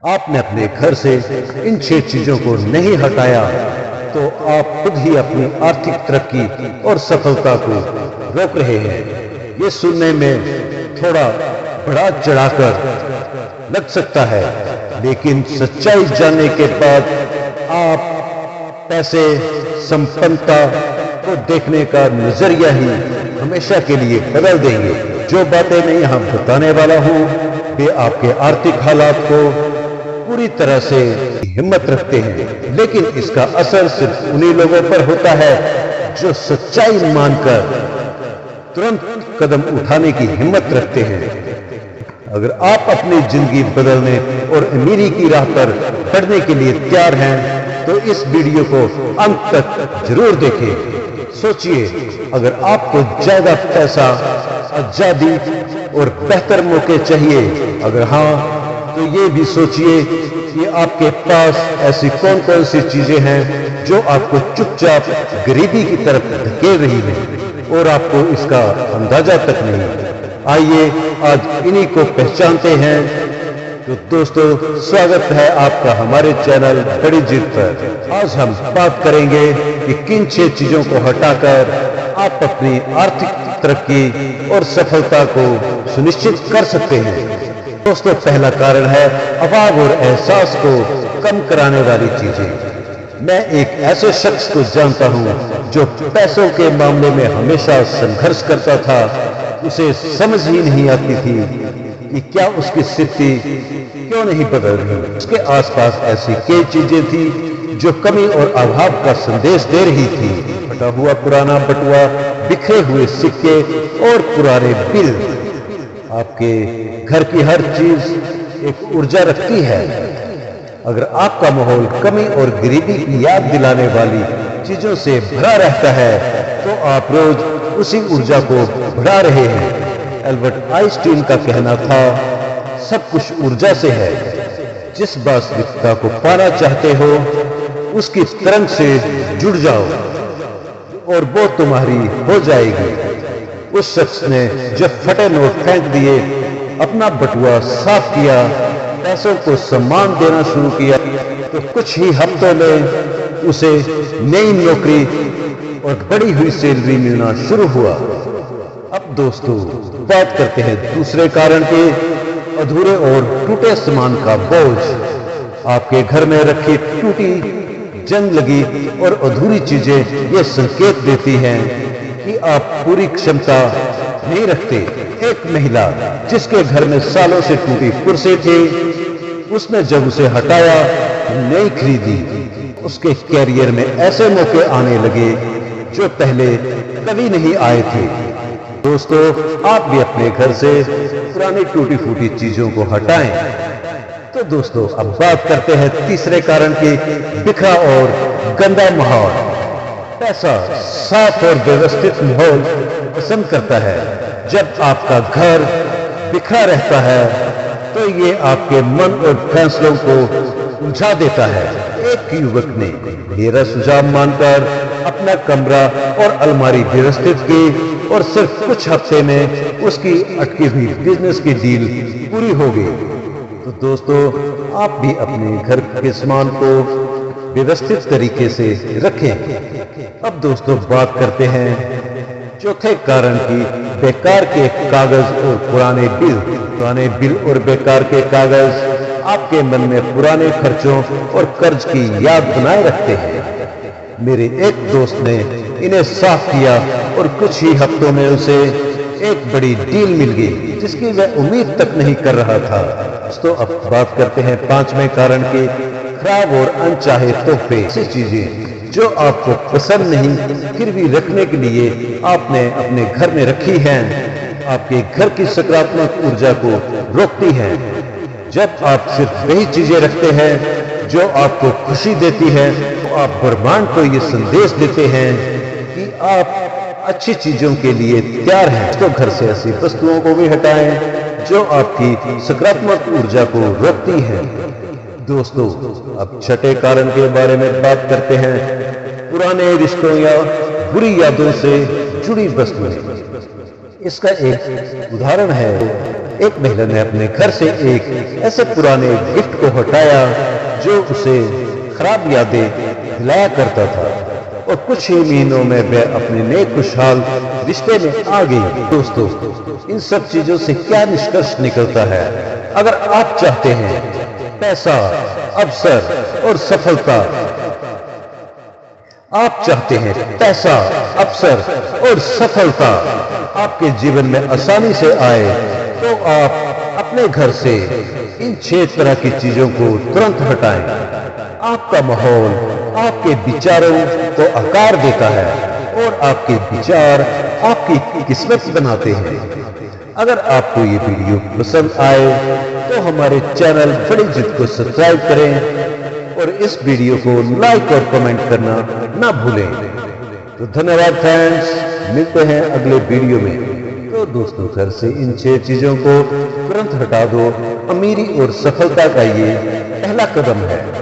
आपने अपने घर से इन 6 चीजों को नहीं हटाया तो आप खुद ही अपनी आर्थिक तरक्की और सफलता को रोक रहे हैं। ये सुनने में थोड़ा बढ़ा चढ़ाकर लग सकता है, लेकिन सच्चाई जानने के बाद आप पैसे, संपन्नता को देखने का नजरिया ही हमेशा के लिए बदल देंगे। जो बातें मैं यहाँ बताने वाला हूँ वे आपके आर्थिक हालात को पूरी तरह से हिम्मत रखते हैं, लेकिन इसका असर सिर्फ उन्हीं लोगों पर होता है जो सच्चाई मानकर तुरंत कदम उठाने की हिम्मत रखते हैं। अगर आप अपनी जिंदगी बदलने और अमीरी की राह पर बढ़ने के लिए तैयार हैं तो इस वीडियो को अंत तक जरूर देखें। सोचिए, अगर आपको ज्यादा पैसा, आजादी और बेहतर मौके चाहिए, अगर हाँ तो ये भी सोचिए कि आपके पास ऐसी कौन कौन सी चीजें हैं जो आपको चुपचाप गरीबी की तरफ धकेल रही हैं और आपको इसका अंदाजा तक नहीं। आइए आज इन्हीं को पहचानते हैं। तो दोस्तों, स्वागत है आपका हमारे चैनल बड़ी जिद पर। आज हम बात करेंगे कि किन 6 चीजों को हटाकर आप अपनी आर्थिक तरक्की और सफलता को सुनिश्चित कर सकते हैं। दोस्तों, पहला कारण है अभाव और एहसास को कम कराने वाली चीजें। मैं एक ऐसे शख्स को जानता हूं जो पैसों के मामले में हमेशा संघर्ष करता था। उसे समझ ही नहीं आती थी कि क्या उसकी स्थिति क्यों नहीं बदल रही। उसके आसपास ऐसी कई चीजें थी जो कमी और अभाव का संदेश दे रही थी। फटा हुआ पुराना बटुआ, बिखरे हुए सिक्के और पुराने बिल। आपके घर की हर चीज एक ऊर्जा रखती है। अगर आपका माहौल कमी और गरीबी की याद दिलाने वाली चीजों से भरा रहता है तो आप रोज उसी ऊर्जा को बढ़ा रहे हैं। एल्बर्ट आइंस्टीन का कहना था, सब कुछ ऊर्जा से है। जिस वास्तविकता को पाना चाहते हो उसकी तरंग से जुड़ जाओ और वो तुम्हारी हो जाएगी। उस शख्स ने जब फटे नोट फेंक दिए, अपना बटुआ साफ किया, पैसों को सम्मान देना शुरू किया तो कुछ ही हफ्तों में उसे नई नौकरी और बढ़ी हुई सैलरी मिलना शुरू हुआ। अब दोस्तों, बात करते हैं दूसरे कारण के, अधूरे और टूटे सामान का बोझ। आपके घर में रखी टूटी, जंग लगी और अधूरी चीजें ये संकेत देती हैं कि आप पूरी क्षमता नहीं रखते। एक महिला जिसके घर में सालों से टूटी कुर्सी थी, उसने जब उसे हटाया, नई खरीदी, उसके कैरियर में ऐसे मौके आने लगे जो पहले कभी नहीं आए थे। दोस्तों, आप भी अपने घर से पुरानी टूटी फूटी चीजों को हटाएं। तो दोस्तों, अब बात करते हैं तीसरे कारण की, बिखरा और गंदा माहौल। पैसा साफ और व्यवस्थित माहौल पसंद करता है। जब आपका घर बिखरा रहता है तो ये आपके मन और फैसलों को उलझा देता है। एक युवक ने मेरा सुझाव मानकर अपना कमरा और अलमारी व्यवस्थित की और सिर्फ कुछ हफ्ते में उसकी अटकी हुई बिजनेस की डील पूरी हो गई। तो दोस्तों, आप भी अपने घर के सामान को व्यवस्थित तरीके से रखें। अब दोस्तों, बात करते हैं चौथे कारण की, बेकार के कागज और पुराने बिल। पुराने बिल और बेकार के कागज आपके मन में पुराने खर्चों और कर्ज की याद बनाए रखते हैं। मेरे एक दोस्त ने इन्हें साफ किया और कुछ ही हफ्तों में उसे एक बड़ी डील मिल गई जिसकी वह उम्मीद तक नहीं कर रहा था। तो अब बात करते हैं पांचवें कारण की, खराब और अनचाहे तोहफे। ऐसी चीजें जो आपको पसंद नहीं फिर भी रखने के लिए आपने अपने घर में रखी हैं, आपके घर की सकारात्मक ऊर्जा को रोकती हैं। जब आप सिर्फ वही चीजें रखते हैं जो आपको खुशी देती है तो आप ब्रह्मांड को ये संदेश देते हैं कि आप अच्छी चीजों के लिए तैयार हैं। तो घर से ऐसी वस्तुओं को भी हटाएं जो आपकी सकारात्मक ऊर्जा को रोकती हैं। दोस्तों, अब छठे कारण के बारे में बात करते हैं, पुराने रिश्तों या बुरी यादों से जुड़ी वस्तुएं। इसका एक उदाहरण है एक महिला ने अपने घर से एक ऐसे पुराने गिफ्ट को हटाया जो उसे खराब यादें दिलाया करता था, और कुछ ही महीनों में वह अपने नए खुशहाल रिश्ते में आ गई। दोस्तों, इन सब चीजों से क्या निष्कर्ष निकलता है? अगर आप चाहते हैं पैसा, अवसर और सफलता, आप चाहते हैं पैसा, अवसर और सफलता आपके जीवन में आसानी से आए, तो आप अपने घर से इन 6 तरह की चीजों को तुरंत हटाएं। आपका माहौल आपके विचारों को आकार देता है और आपके विचार आपकी किस्मत बनाते हैं। अगर आपको ये वीडियो पसंद आए तो हमारे चैनल बड़ी जिद को सब्सक्राइब करें और इस वीडियो को लाइक और कमेंट करना ना भूलें। तो धन्यवाद फ्रेंड्स, मिलते हैं अगले वीडियो में। तो दोस्तों, घर से इन 6 चीजों को तुरंत हटा दो। अमीरी और सफलता का ये पहला कदम है।